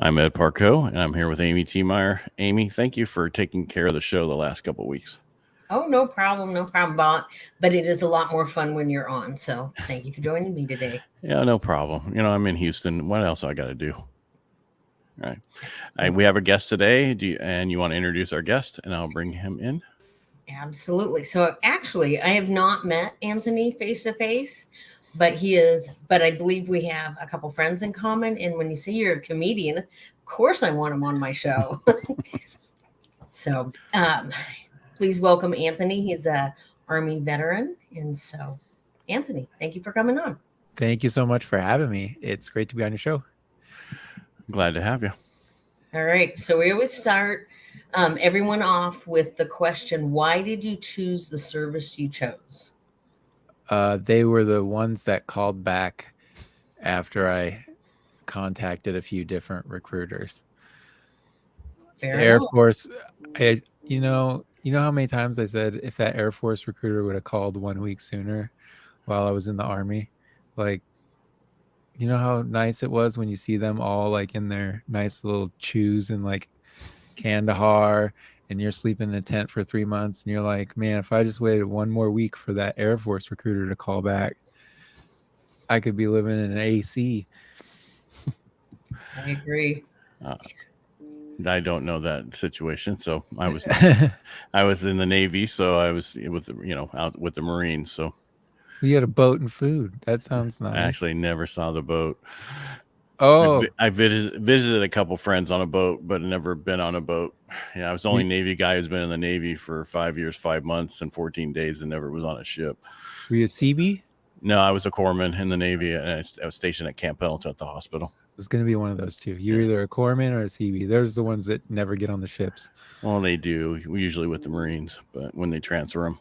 I'm Ed Parco, and I'm here with Amy T. Meyer. Amy, thank you for taking care of the show the last couple of weeks. Oh, no problem, no problem, but it is a lot more fun when you're on. So thank you for joining me today. Yeah, no problem. I'm in Houston. What else I got to do? All right. We have a guest today. And you want to introduce our guest, and I'll bring him in. Absolutely. So actually, I have not met Anthony face to face, but I believe we have a couple friends in common. And when you say you're a comedian, of course I want him on my show. So please welcome Anthony. He's a Army veteran. And so, Anthony, thank you for coming on. Thank you so much for having me. It's great to be on your show. Glad to have you. All right. So we always start everyone off with the question, why did you choose the service you chose? They were the ones that called back after I contacted a few different recruiters. Fair The Air enough. Force, you know how many times I said if that Air Force recruiter would have called 1 week sooner while I was in the Army, like, you know how nice it was when you see them all like in their nice little shoes and like Kandahar, and you're sleeping in a tent for 3 months, and you're like, man, if I just waited one more week for that Air Force recruiter to call back, I could be living in an AC. I agree. Uh, I don't know that situation, so I was in the Navy, so I was with out with the Marines. So You had a boat and food. That sounds I nice. actually never saw the boat. Oh, I visited a couple friends on a boat, but never been on a boat. Yeah, I was the only were Navy guy who's been in the Navy for 5 years, 5 months, and 14 days, and never was on a ship. were you a CB? No, I was a corpsman in the Navy, and I was stationed at Camp Pendleton at the hospital. It was going to be one of those two. You're Yeah. either a corpsman or a CB. There's the ones that never get on the ships. Well, they do usually with the Marines, but when they transfer them.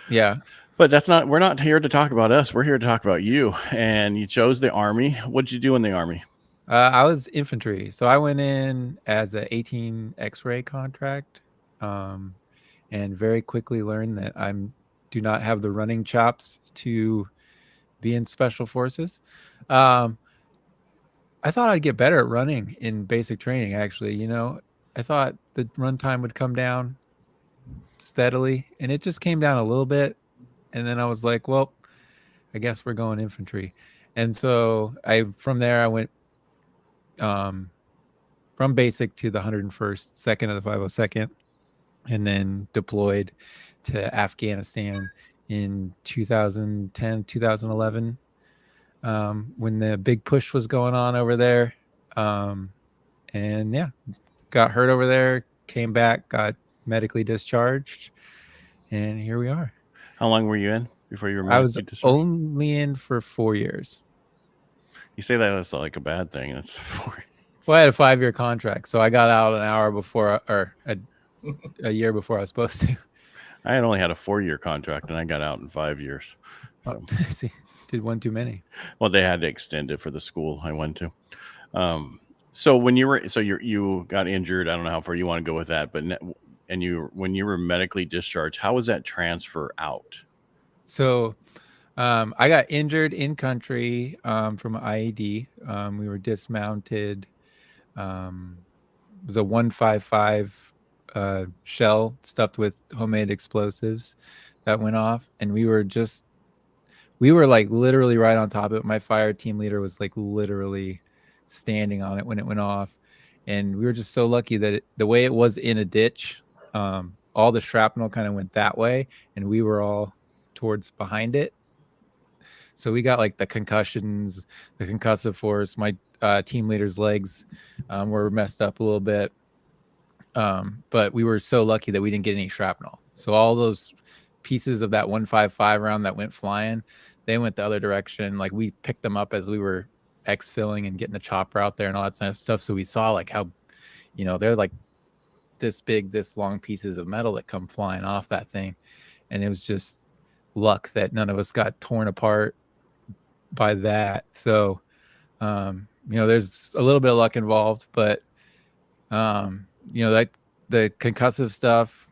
Yeah. But that's not. We're not here to talk about us. We're here to talk about you. And you chose the Army. What did you do in the Army? I was infantry. So I went in as a 18 X-ray contract, um, and very quickly learned that do not have the running chops to be in special forces. Um, I thought I'd get better at running in basic training, actually. I thought the run time would come down steadily, and it just came down a little bit. And then I was like, well, I guess we're going infantry. And so from there, I went um, from basic to the 101st, second of the 502nd, and then deployed to Afghanistan in 2010, 2011, when the big push was going on over there. And yeah, got hurt over there, came back, got medically discharged, and here we are. How long were you in before you were I was medically discharged? only in for 4 years. You say that as like a bad thing. That's Well, I had a 5-year contract, so I got out an hour before, or a year before I was supposed to. I had only had a 4-year contract, and I got out in 5 years. So. See, did one too many. Well, they had to extend it for the school I went to. So when you got injured, I don't know how far you want to go with that, but when you were medically discharged, how was that transfer out? So I got injured in country from an IED. We were dismounted. It was a 155 shell stuffed with homemade explosives that went off, and we were like literally right on top of it. My fire team leader was like literally standing on it when it went off, and we were just so lucky that the way it was in a ditch, all the shrapnel kind of went that way, and we were all towards behind it. So we got like the concussions, the concussive force. My team leader's legs were messed up a little bit, but we were so lucky that we didn't get any shrapnel. So all those pieces of that 155 round that went flying, they went the other direction. Like we picked them up as we were exfilling and getting the chopper out there and all that kind of stuff. So we saw like how, they're like this big, this long pieces of metal that come flying off that thing. And it was just luck that none of us got torn apart by that. So, there's a little bit of luck involved, but, that the concussive stuff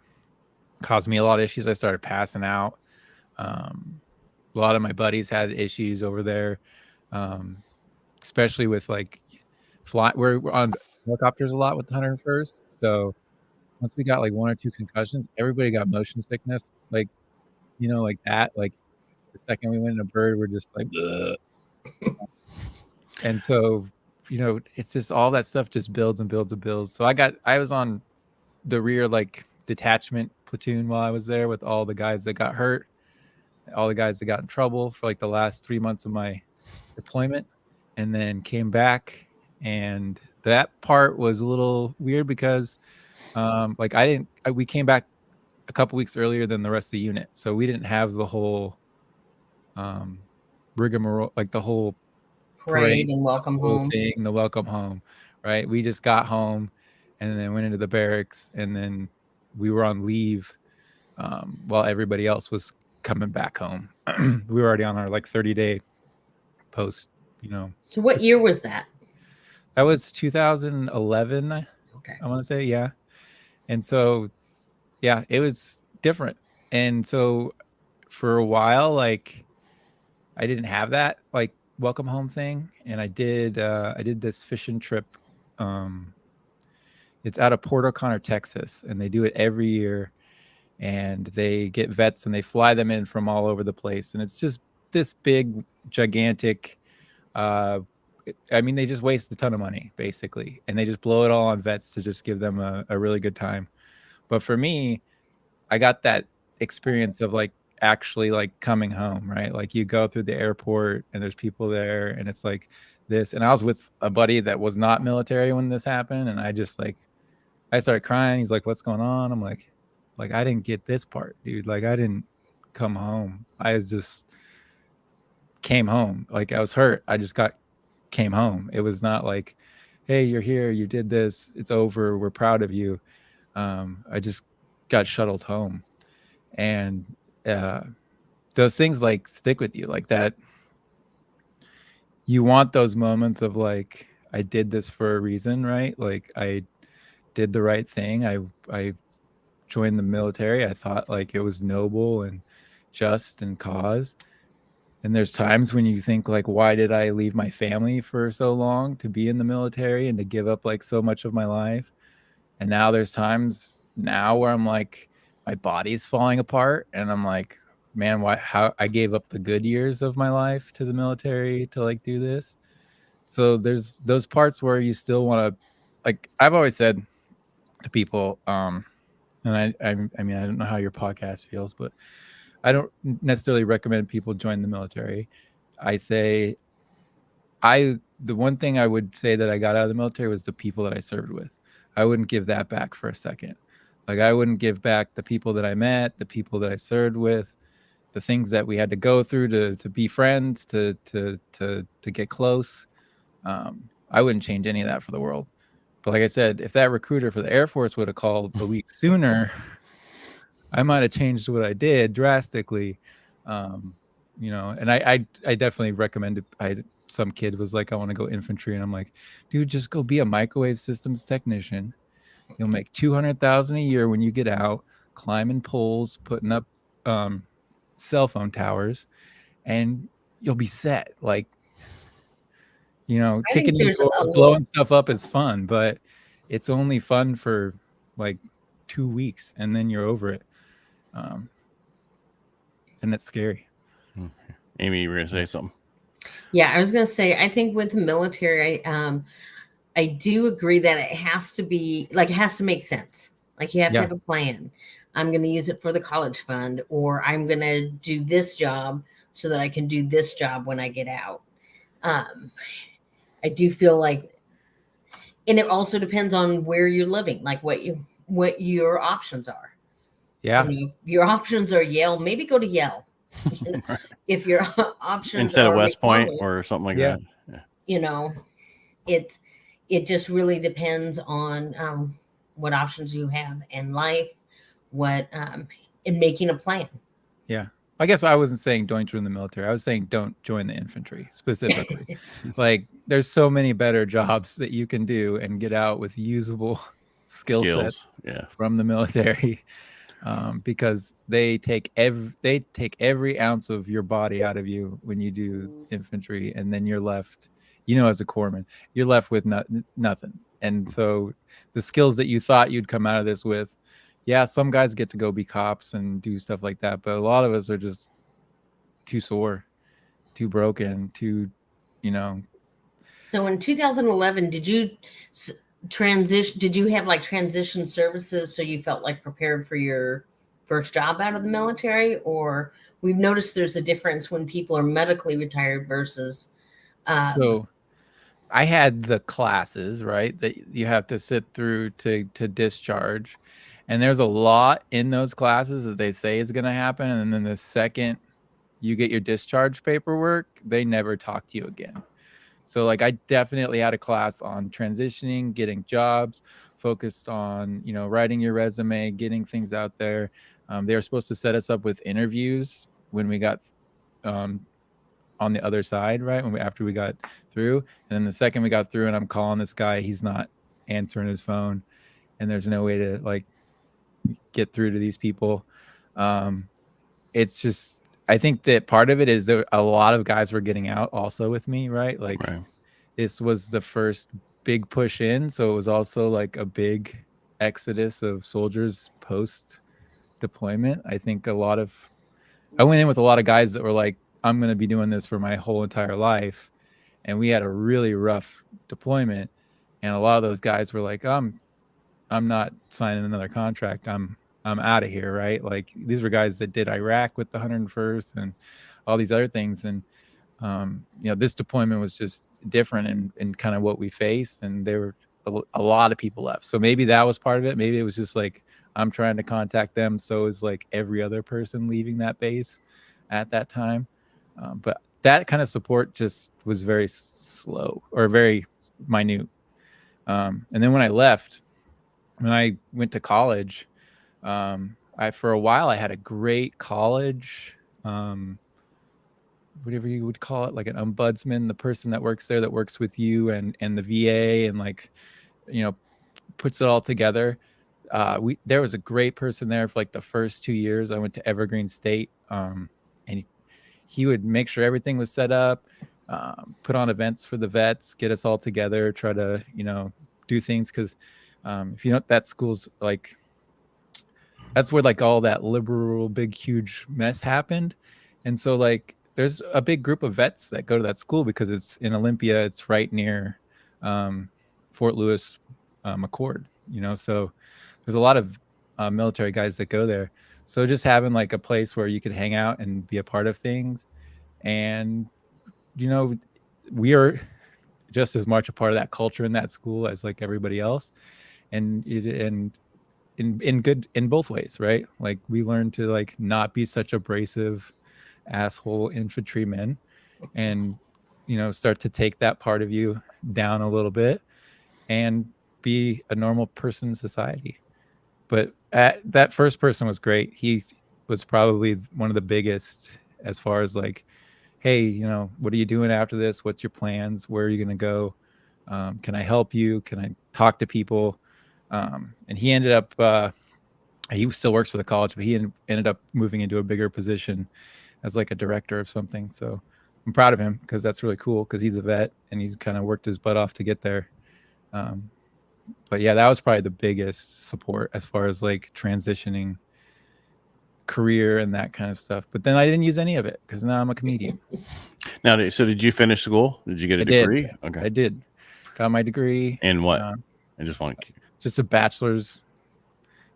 caused me a lot of issues. I started passing out. A lot of my buddies had issues over there, especially with like fly. We're on helicopters a lot with the 101st. So once we got like 1 or 2 concussions, everybody got motion sickness, like, like that. Like the second we went in a bird, we're just like, "Ugh." And so, it's just all that stuff just builds and builds and builds. So I was on the rear like detachment platoon while I was there with all the guys that got hurt, all the guys that got in trouble for like the last 3 months of my deployment, and then came back. And that part was a little weird because like we came back a couple weeks earlier than the rest of the unit, so we didn't have the whole rigmarole, like the whole Parade parade, and welcome whole home. thing, the welcome home, right? We just got home and then went into the barracks, and then we were on leave while everybody else was coming back home. We were already on our like 30-day post, So what year was that? That was 2011. Okay. I want to say, yeah. And so, yeah, it was different. And so for a while, like I didn't have that like welcome home thing. And I did this fishing trip. It's out of Port O'Connor, Texas, and they do it every year. And they get vets and they fly them in from all over the place. And it's just this big, gigantic, they just waste a ton of money basically, and they just blow it all on vets to just give them a really good time. But for me, I got that experience of like actually like coming home, right? Like you go through the airport and there's people there and it's like this. And I was with a buddy that was not military when this happened, and I started crying. He's like, "What's going on?" I'm like I didn't get this part, dude. Like I didn't come home. I was just came home. Like I was hurt. I just came home. It was not like, "Hey, you're here, you did this, it's over, we're proud of you." I just got shuttled home. And those things like stick with you like that. You want those moments of like, I did this for a reason, right? Like I did the right thing. I joined the military. I thought like it was noble and just and cause. And there's times when you think like, why did I leave my family for so long to be in the military and to give up like so much of my life? And now there's times now where I'm like, my body's falling apart and I'm like, man, how I gave up the good years of my life to the military to like do this. So there's those parts where you still want to, like I've always said to people, and I mean, I don't know how your podcast feels, but I don't necessarily recommend people join the military. I say the one thing I would say that I got out of the military was the people that I served with. I wouldn't give that back for a second. Like I wouldn't give back the people that I met, the people that I served with, the things that we had to go through to be friends, to get close. I wouldn't change any of that for the world. But like I said, if that recruiter for the Air Force would have called a week sooner, I might have changed what I did drastically. And I definitely recommend it. Some kid was like, I want to go infantry. And I'm like, dude, just go be a microwave systems technician. You'll make 200,000 a year when you get out, climbing poles, putting up cell phone towers, and you'll be set. Like, I kicking think in there's doors, a little, blowing stuff up is fun, but it's only fun for like 2 weeks and then you're over it. And it's scary. Amy, you were going to say something? yeah, I was going to say, I think with the military, I do agree that it has to be like, it has to make sense. Like you have to Yeah. have a plan. I'm going to use it for the college fund, or I'm going to do this job so that I can do this job when I get out. I do feel like, and it also depends on where you're living, like what your options are. Yeah. If your options are Yale, maybe go to Yale. If your options Instead are of West Point McDonald's, or something like Yeah. that. Yeah. It just really depends on what options you have in life, what in making a plan. Yeah. I guess I wasn't saying don't join the military. I was saying don't join the infantry specifically. Like there's so many better jobs that you can do and get out with usable skill sets from the military, because they take every ounce of your body out of you when you do infantry, and then you're left as a corpsman, you're left with nothing. And so the skills that you thought you'd come out of this with, yeah, some guys get to go be cops and do stuff like that, but a lot of us are just too sore, too broken, too, you know. So in 2011, did you transition? Did you have like transition services so you felt like prepared for your first job out of the military? Or we've noticed there's a difference when people are medically retired versus. So I had the classes, right, that you have to sit through to discharge. And there's a lot in those classes that they say is going to happen. And then the second you get your discharge paperwork, they never talk to you again. So like I definitely had a class on transitioning, getting jobs, focused on, writing your resume, getting things out there. They were supposed to set us up with interviews when we got on the other side, right? After we got through. And then the second we got through and I'm calling this guy, he's not answering his phone and there's no way to like get through to these people. It's just, I think that part of it is that a lot of guys were getting out also with me, right? Like this was the first big push in. So it was also like a big exodus of soldiers post deployment. I think I went in with a lot of guys that were like, I'm going to be doing this for my whole entire life. And we had a really rough deployment. And a lot of those guys were like, I'm not signing another contract. I'm out of here. Right. Like these were guys that did Iraq with the 101st and all these other things. And, this deployment was just different in kind of what we faced. And there were a lot of people left. So maybe that was part of it. Maybe it was just like, I'm trying to contact them. So is like every other person leaving that base at that time. But that kind of support just was very slow or very minute. And then when I left, when I went to college, for a while I had a great college, whatever you would call it, like an ombudsman, the person that works there that works with you and the VA and like, puts it all together. There was a great person there for like the first 2 years. I went to Evergreen State, and he would make sure everything was set up, put on events for the vets, get us all together, try to, do things. Cause if you know, that school's like, that's where like all that liberal, big, huge mess happened. And so like, there's a big group of vets that go to that school because it's in Olympia. It's right near Fort Lewis, McCord, so there's a lot of military guys that go there. So just having like a place where you could hang out and be a part of things. And, we are just as much a part of that culture in that school as like everybody else. And in both ways, right? Like we learned to like not be such abrasive asshole infantrymen and, start to take that part of you down a little bit and be a normal person in society. But that first person was great. He was probably one of the biggest as far as like, hey, what are you doing after this? What's your plans? Where are you going to go? Can I help you? Can I talk to people? And he ended up, he still works for the college, but he ended up moving into a bigger position as like a director of something. So I'm proud of him because that's really cool because he's a vet and he's kind of worked his butt off to get there. But yeah, that was probably the biggest support as far as like transitioning career and that kind of stuff. But then I didn't use any of it because now I'm a comedian. Now, so did you finish school? Did you get a degree? Okay, I did. Got my degree. In what? I just want to. Just a bachelor's.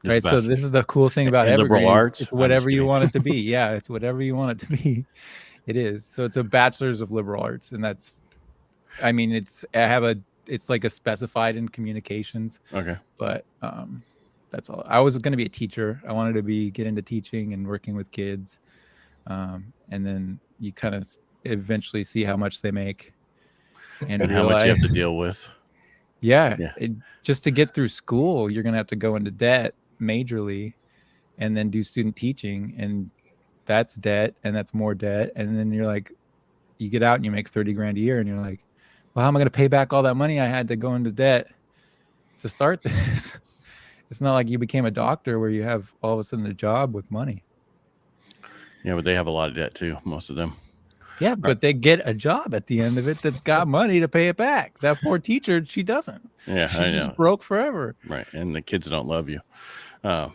Right. So this is the cool thing about Evergreen. Liberal arts. It's whatever you want it to be. Yeah, it's whatever you want it to be. It is. So it's a bachelor's of liberal arts, and that's. I mean, it's like a specified in communications. Okay. But that's all. I was going to be a teacher. I wanted to get into teaching and working with kids, and then you kind of eventually see how much they make, and how much you have to deal with. Yeah. Just to get through school, you're going to have to go into debt majorly and then do student teaching, and that's debt, and that's more debt. And then you're like, you get out and you make 30 grand a year and you're like, well, how am I going to pay back all that money I had to go into debt to start this? It's not like you became a doctor where you have all of a sudden a job with money. Yeah, but they have a lot of debt too, most of them. Yeah, but they get a job at the end of it that's got money to pay it back. That poor teacher, she doesn't. Yeah, She's I just know. broke forever. Right. And the kids don't love you. I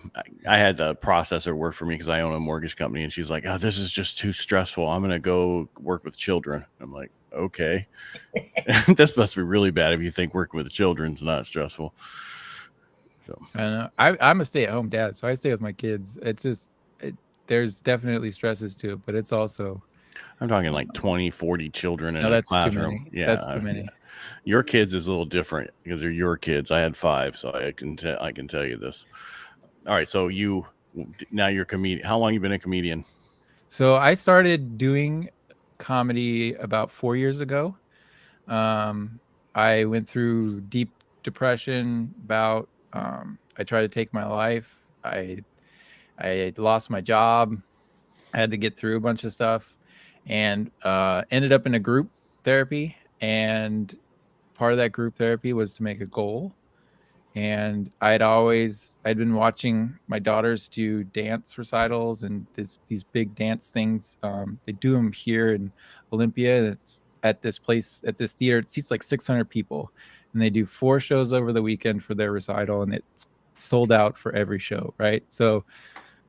had a processor work for me because I own a mortgage company, and she's like, "Oh, this is just too stressful. I'm going to go work with children." I'm like, "Okay." This must be really bad if you think working with children's not stressful. So I know. I'm a stay-at-home dad, so I stay with my kids. It's just there's definitely stresses to it, but it's also I'm talking like 20, 40 children in no, a that's too classroom. many. Yeah, That's too yeah. many. Your kids is a little different because they're your kids. I had 5, so I can tell you this. All right, so now you're a comedian. How long you been a comedian? So I started doing comedy about 4 years ago. Um, I went through deep depression. I tried to take my life. I lost my job. I had to get through a bunch of stuff, and ended up in a group therapy. And part of that group therapy was to make a goal. And I'd been watching my daughters do dance recitals and these big dance things. They do them here in Olympia, and it's at this place, at this theater. It seats like 600 people, and they do 4 shows over the weekend for their recital, and it's sold out for every show, right? So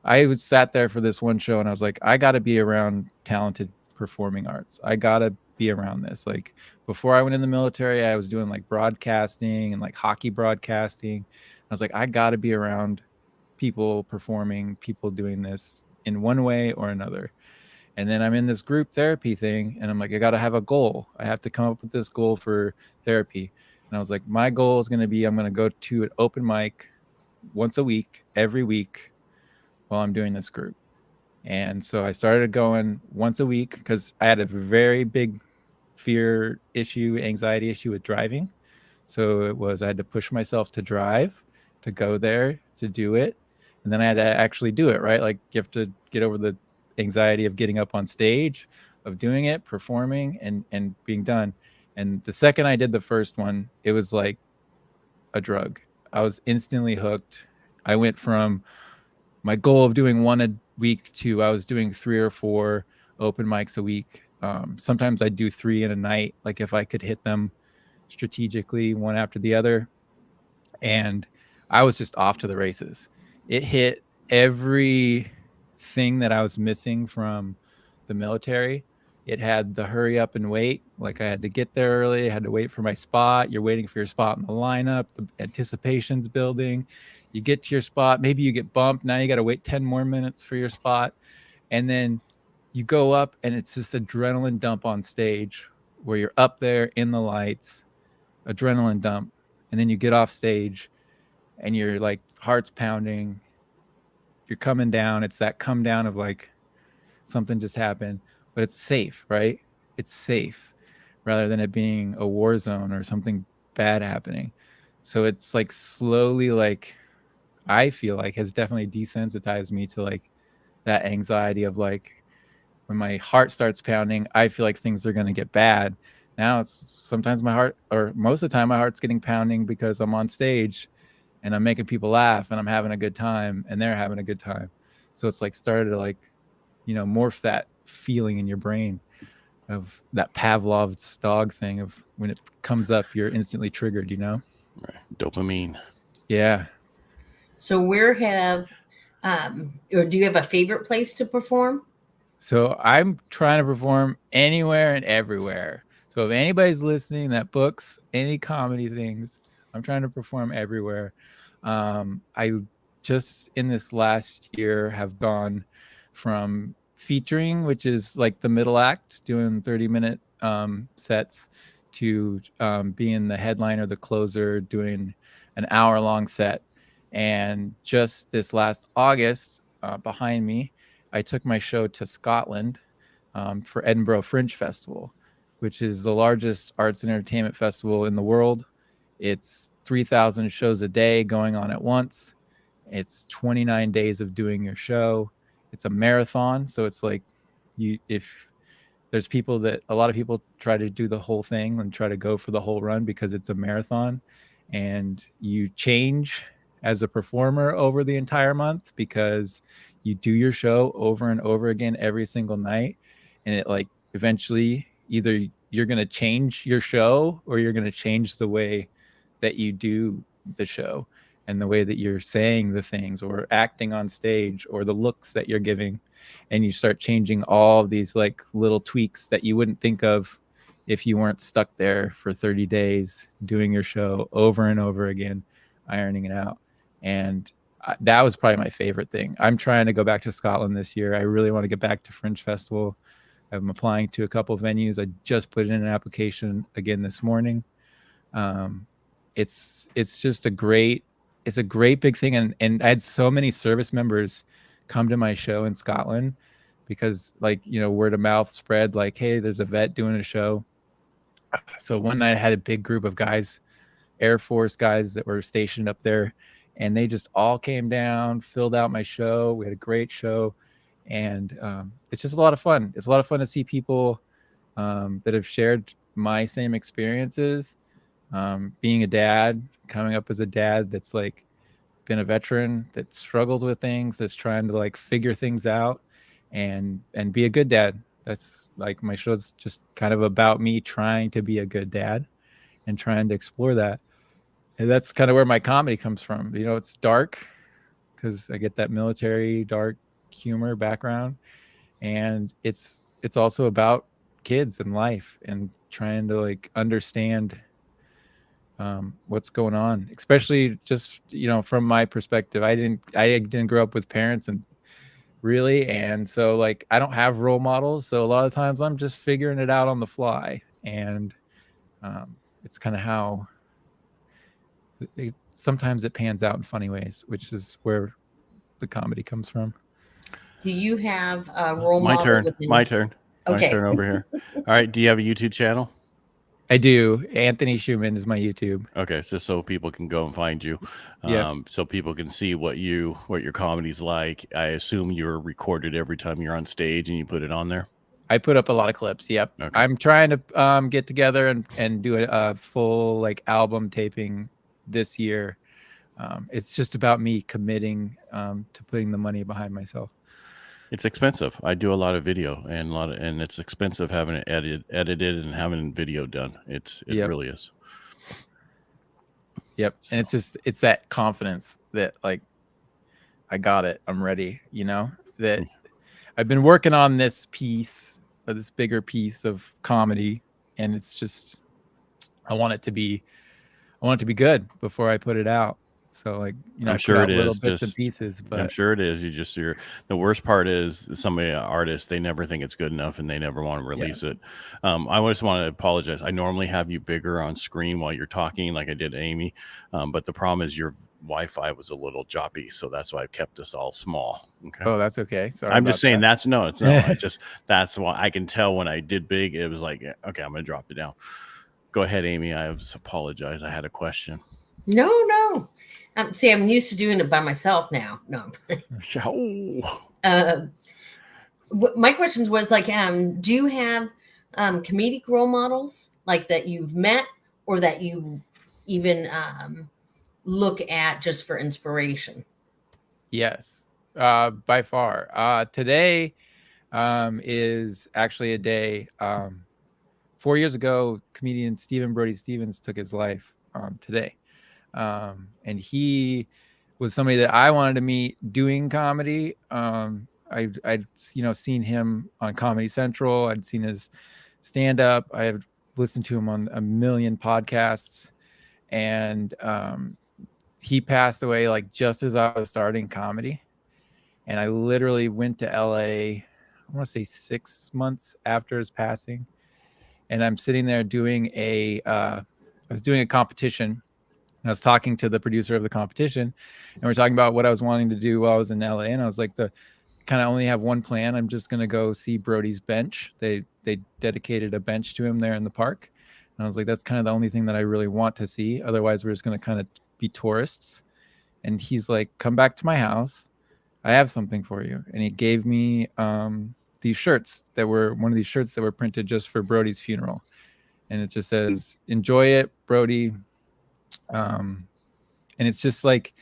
I was sat there for this one show, and I was like, I got to be around talented performing arts. I got to be around this. Like, before I went in the military, I was doing like broadcasting and like hockey broadcasting. I was like, I got to be around people performing, people doing this in one way or another. And then I'm in this group therapy thing, and I'm like, I got to have a goal. I have to come up with this goal for therapy. And I was like, my goal is going to be I'm going to go to an open mic once a week, every week, while I'm doing this group. And so I started going once a week because I had a very big anxiety issue with driving. So I had to push myself to drive, to go there, to do it. And then I had to actually do it, right? Like, you have to get over the anxiety of getting up on stage, of doing it, performing, and being done. And the second I did the first one, it was like a drug. I was instantly hooked. I went from my goal of doing one a week to I was doing 3 or 4 open mics a week. Sometimes I'd do 3 in a night, like if I could hit them strategically one after the other. And I was just off to the races. It hit everything that I was missing from the military. It had the hurry up and wait. Like, I had to get there early. I had to wait for my spot. You're waiting for your spot in the lineup. The anticipation's building. You get to your spot. Maybe you get bumped. Now you got to wait 10 more minutes for your spot. And then you go up, and it's just adrenaline dump on stage where you're up there in the lights, adrenaline dump. And then you get off stage, and you're like, heart's pounding. You're coming down. It's that come down of like, something just happened, but it's safe, right? It's safe rather than it being a war zone or something bad happening. So it's like slowly, like, I feel like has definitely desensitized me to like that anxiety of like, when my heart starts pounding, I feel like things are going to get bad. Now it's sometimes my heart, or most of the time, my heart's getting pounding because I'm on stage and I'm making people laugh and I'm having a good time and they're having a good time. So it's like started to like, morph that feeling in your brain of that Pavlov's dog thing of when it comes up, you're instantly triggered, right. Dopamine. Yeah. So where or do you have a favorite place to perform? So I'm trying to perform anywhere and everywhere. So if anybody's listening that books any comedy things, I'm trying to perform everywhere. I just in this last year have gone from featuring, which is like the middle act, doing 30-minute sets, to being the headliner, the closer, doing an hour-long set. And just this last August, behind me, I took my show to Scotland for Edinburgh Fringe Festival, which is the largest arts and entertainment festival in the world. It's 3,000 shows a day going on at once. It's 29 days of doing your show. It's a marathon, so it's like if there's a lot of people try to do the whole thing and try to go for the whole run because it's a marathon, and you change as a performer over the entire month because you do your show over and over again every single night, and it like eventually either you're going to change your show or you're going to change the way that you do the show and the way that you're saying the things or acting on stage or the looks that you're giving. And you start changing all these like little tweaks that you wouldn't think of if you weren't stuck there for 30 days doing your show over and over again, ironing it out. And that was probably my favorite thing. I'm trying to go back to Scotland this year. I really want to get back to Fringe Festival. I'm applying to a couple of venues. I just put in an application again this morning. It's just a great big thing. And I had so many service members come to my show in Scotland because, like, you know, word of mouth spread like, hey, there's a vet doing a show. So one night I had a big group of guys, Air Force guys that were stationed up there, and they just all came down, filled out my show. We had a great show, and it's just a lot of fun. It's a lot of fun to see people that have shared my same experiences, being a dad, coming up as a dad that's like been a veteran, that struggled with things, that's trying to like figure things out and be a good dad. That's like my show's just kind of about me trying to be a good dad and trying to explore that. And that's kind of where my comedy comes from. You know, it's dark because I get that military dark humor background, and it's also about kids and life and trying to like understand what's going on, especially just, you know, from my perspective. I didn't grow up with parents and really, and so like I don't have role models, so a lot of times I'm just figuring it out on the fly. And it's kind of how sometimes it pans out in funny ways, which is where the comedy comes from. Do you have a role My model turn. within? My turn. My Okay. turn over here. All right. Do you have a YouTube channel? I do. Anthony Schuman is my YouTube. Okay, just so people can go and find you, Yeah. so people can see what your comedy's like. I assume you're recorded every time you're on stage and you put it on there. I put up a lot of clips. Yep. Okay. I'm trying to get together and do a full like album taping this year. It's just about me committing to putting the money behind myself. It's expensive. I do a lot of video and it's expensive having it edited and having video done. It Yep. really is. Yep. And it's that confidence that like, I got it. I'm ready. You know, that I've been working on this piece, or this bigger piece of comedy, and it's just, I want it to be good before I put it out. So like, you know, I'm I sure put out it little is. bits and Just pieces, but I'm sure it is. The worst part is somebody, an artist, they never think it's good enough and they never want to release it. I just want to apologize. I normally have you bigger on screen while you're talking, like I did Amy, but the problem is your Wi-Fi was a little choppy, so that's why I've kept this all small. Okay. oh, that's okay. Sorry. I'm just saying that. it's no. I just that's why I can tell when I did big, it was like, okay, I'm gonna drop it down. Go ahead, Amy. I apologize. I had a question. No. See, I'm used to doing it by myself now. No. My questions was like, do you have comedic role models like that you've met or that you even look at just for inspiration? Yes, by far. Today is actually a day. 4 years ago, comedian Stephen Brody Stevens took his life today. And he was somebody that I wanted to meet doing comedy. I'd seen him on Comedy Central. I'd seen his stand up. I had listened to him on a million podcasts, and he passed away like just as I was starting comedy. And I literally went to LA, I want to say 6 months after his passing. And I'm sitting there doing I was doing a competition. And I was talking to the producer of the competition, and we're talking about what I was wanting to do while I was in LA. And I was like, kind of only have one plan. I'm just going to go see Brody's bench. They dedicated a bench to him there in the park. And I was like, that's kind of the only thing that I really want to see. Otherwise, we're just going to kind of be tourists. And he's like, come back to my house. I have something for you. And he gave me these shirts that were printed just for Brody's funeral. And it just says, enjoy it, Brody. And it's just like,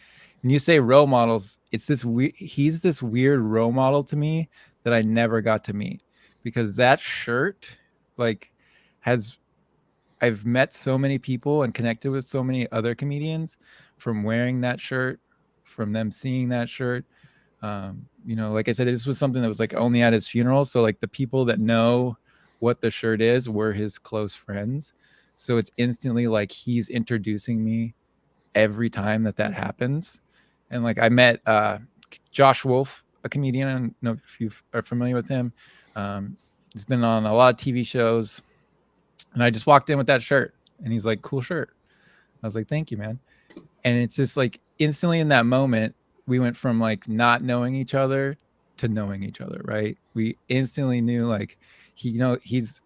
when you say role models, it's he's this weird role model to me that I never got to meet, because that shirt, like, has I've met so many people and connected with so many other comedians from wearing that shirt, from them seeing that shirt. Like I said, this was something that was like only at his funeral. So like the people that know what the shirt is were his close friends. So it's instantly like he's introducing me every time that happens. And like I met Josh Wolf, a comedian. I don't know if you are familiar with him. He's been on a lot of TV shows, and I just walked in with that shirt, and he's like, "Cool shirt." I was like, "Thank you, man." And it's just like instantly in that moment, we went from like not knowing each other to knowing each other, right? We instantly knew like he's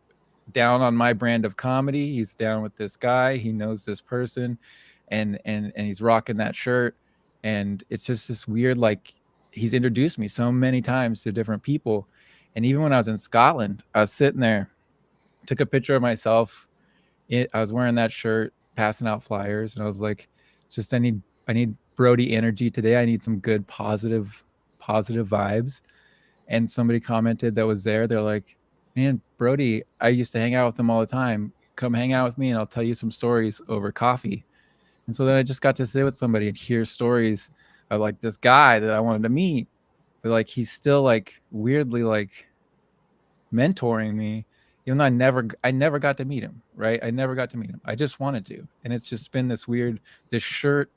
down on my brand of comedy. He's down with this guy. He knows this person, and he's rocking that shirt. And it's just this weird, like, he's introduced me so many times to different people. And even when I was in Scotland, I was sitting there, took a picture of myself. I was wearing that shirt, passing out flyers, and I was like, just I need Brody energy today. I need some good positive vibes. And somebody commented that was there. They're like, "Man, Brody, I used to hang out with him all the time. Come hang out with me and I'll tell you some stories over coffee." And so then I just got to sit with somebody and hear stories of like this guy that I wanted to meet. But like he's still like weirdly like mentoring me, even though I never got to meet him, right? I never got to meet him. I just wanted to. And it's just been this weird, this shirt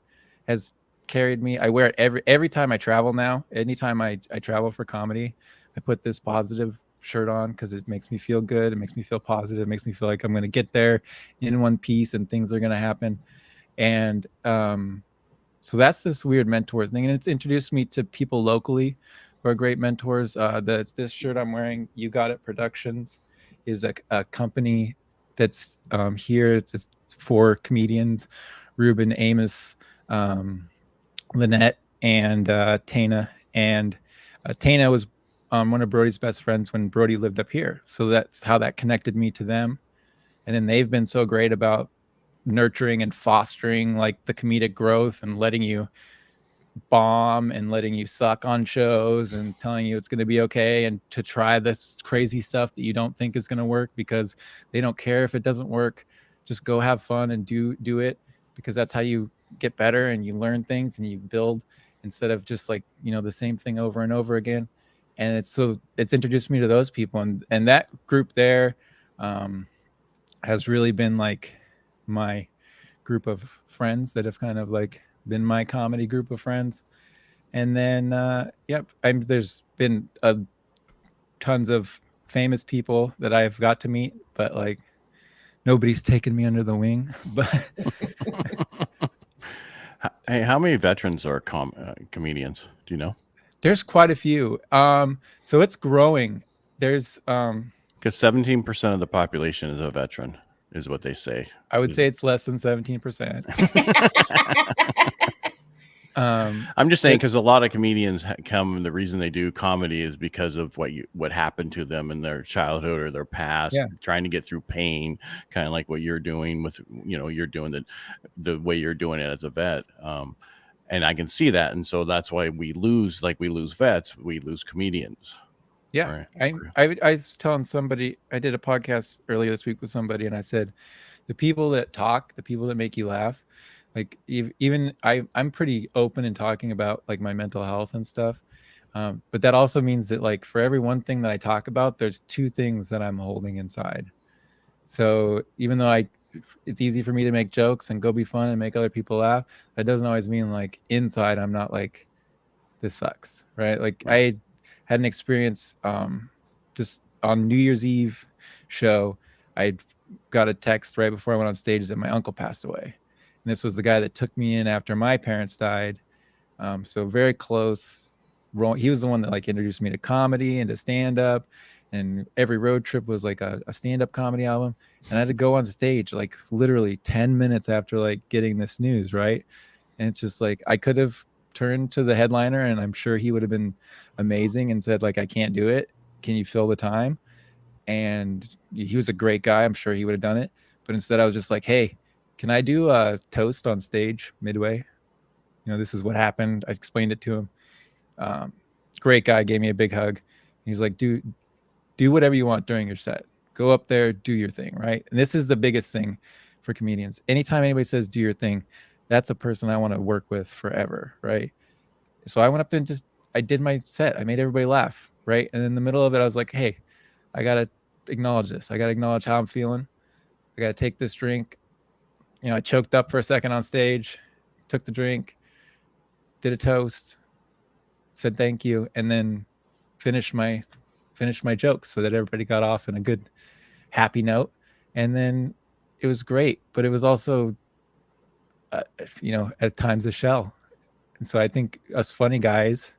has carried me. I wear it every time I travel now. Anytime I travel for comedy, I put this positive shirt on because it makes me feel good. It makes me feel positive. It makes me feel like I'm gonna get there in one piece and things are gonna happen. And so that's this weird mentor thing, and it's introduced me to people locally who are great mentors. This shirt I'm wearing, You Got It Productions, is a company that's here. It's for comedians, Ruben, Amos, Lynette, and Tana. And Tana was one of Brody's best friends when Brody lived up here. So that's how that connected me to them. And then they've been so great about nurturing and fostering like the comedic growth and letting you bomb and letting you suck on shows and telling you it's going to be okay and to try this crazy stuff that you don't think is going to work, because they don't care if it doesn't work. Just go have fun and do it, because that's how you get better and you learn things and you build, instead of just like the same thing over and over again. And it's introduced me to those people, and that group there has really been like my group of friends that have kind of like been my comedy group of friends. And then there's been tons of famous people that I've got to meet, but like nobody's taken me under the wing. But Hey, how many veterans are comedians? Do you know? there's quite a few. So it's growing. There's Because 17% of the population is a veteran, is what they say. I would say it's less than 17%. I'm just saying, because a lot of comedians come, and the reason they do comedy is because of what happened to them in their childhood or their past, trying to get through pain, kind of like what you're doing with, you're doing the way you're doing it as a vet. And I can see that. And so that's why we lose vets, we lose comedians. Yeah. Right. I was telling somebody, I did a podcast earlier this week with somebody, and I said, the people that talk, the people that make you laugh, like even I'm pretty open in talking about like my mental health and stuff. But that also means that like for every one thing that I talk about, there's two things that I'm holding inside. So even though it's easy for me to make jokes and go be fun and make other people laugh, that doesn't always mean like inside I'm not like, this sucks, right? Like I had an experience just on New Year's Eve show. I got a text right before I went on stage that my uncle passed away. And this was the guy that took me in after my parents died. So very close. He was the one that like introduced me to comedy and to stand up. And every road trip was like a stand-up comedy album. And I had to go on stage like literally 10 minutes after like getting this news, right? And it's just like I could have turned to the headliner, and I'm sure he would have been amazing and said like, I can't do it. Can you fill the time? And he was a great guy. I'm sure he would have done it. But instead I was just like, hey, can I do a toast on stage midway? This is what happened. I explained it to him. Great guy, gave me a big hug. He's like, dude, do whatever you want during your set. Go up there, do your thing, right? And this is the biggest thing for comedians. Anytime anybody says do your thing, that's a person I want to work with forever, right? So I went up there and I did my set. I made everybody laugh, right? And in the middle of it, I was like, hey, I got to acknowledge this. I got to acknowledge how I'm feeling. I got to take this drink. You know, I choked up for a second on stage, took the drink, did a toast, said thank you, and then finished my jokes so that everybody got off in a good, happy note. And then it was great, but it was also, at times a shell. And so I think us funny guys,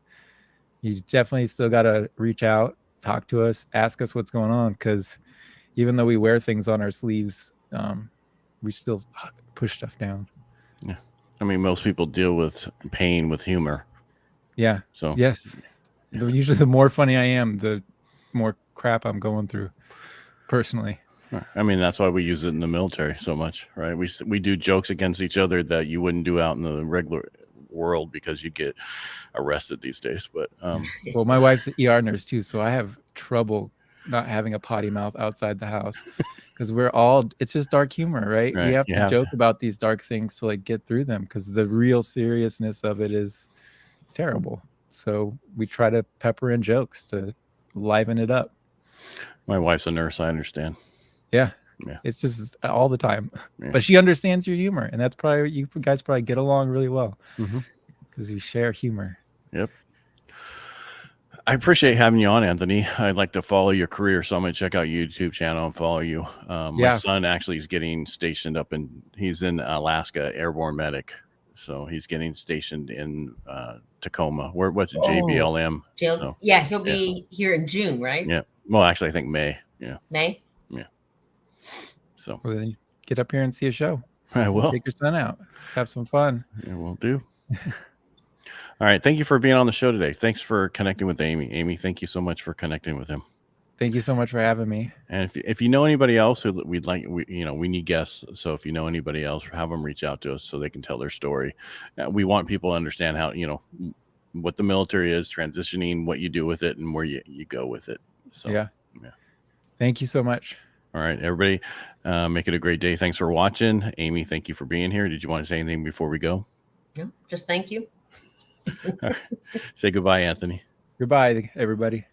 you definitely still got to reach out, talk to us, ask us what's going on, because even though we wear things on our sleeves, we still push stuff down. Yeah. I mean, most people deal with pain with humor. Yeah. So yes. Yeah. Usually the more funny I am, the more crap I'm going through personally. I mean, that's why we use it in the military so much, right? We do jokes against each other that you wouldn't do out in the regular world because you get arrested these days. But well, my wife's an ER nurse too, so I have trouble not having a potty mouth outside the house because it's just dark humor, right? We have to joke about these dark things to like get through them, because the real seriousness of it is terrible. So we try to pepper in jokes to liven it up. My wife's a nurse. I understand. Yeah. It's just all the time. Yeah. But she understands your humor, and that's probably, you guys probably get along really well because you share humor. Yep. I appreciate having you on, Anthony. I'd like to follow your career, so I'm going to check out your YouTube channel and follow you. My son actually is getting stationed he's in Alaska, airborne medic. So he's getting stationed in Tacoma. What's it, JBLM? So, yeah, he'll be here in June, right? Yeah. Well, actually, I think May. Yeah. May? Yeah. So well, then get up here and see a show. I will. Take your son out. Let's have some fun. Yeah, we'll do. All right. Thank you for being on the show today. Thanks for connecting with Amy. Amy, thank you so much for connecting with him. Thank you so much for having me. And if you know anybody else who we need guests. So if you know anybody else, have them reach out to us so they can tell their story. We want people to understand how, what the military is, transitioning, what you do with it, and where you go with it. So yeah. Thank you so much. All right, everybody, make it a great day. Thanks for watching. Amy, thank you for being here. Did you want to say anything before we go? No, just thank you. Say goodbye, Anthony. Goodbye, everybody.